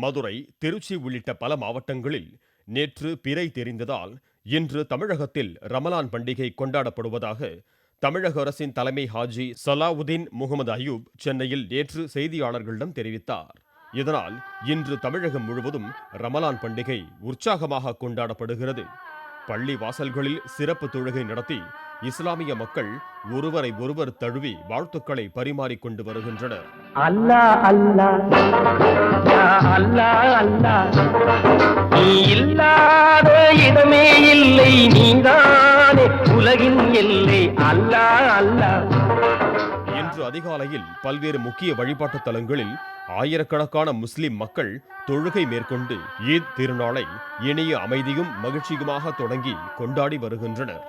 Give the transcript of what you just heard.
மதுரை, திருச்சி உள்ளிட்ட பல மாவட்டங்களில் நேற்று பிறை தெரிந்ததால் இன்று தமிழகத்தில் ரமலான் பண்டிகை கொண்டாடப்படுவதாக தமிழக அரசின் தலைமை ஹாஜி சலாவுதீன் முகமது அயூப் சென்னையில் நேற்று செய்தியாளர்களிடம் தெரிவித்தார். இதனால் இன்று தமிழகம் முழுவதும் ரமலான் பண்டிகை உற்சாகமாக கொண்டாடப்படுகிறது. பள்ளி வாசல்களில் சிறப்பு தொழுகை நடத்தி இஸ்லாமிய மக்கள் ஒருவரை ஒருவர் தழுவி வாழ்த்துக்களை பரிமாறிக்கொண்டு வருகின்றனர். அல்லாஹ் அல்லாஹ் அல்லாஹ் அல்லாஹ், நீ இல்லாத இடமே இல்லை, நீதானே உலகின் எல்லை, அல்லாஹ் அல்லாஹ். இன்று அதிகாலையில் பல்வேறு முக்கிய வழிபாட்டு தலங்களில் ஆயிரக்கணக்கான முஸ்லிம் மக்கள் தொழுகை மேற்கொண்டு ஈத் திருநாளை இனிய அமைதியும் மகிழ்ச்சியுமாக தொடங்கி கொண்டாடி வருகின்றனர்.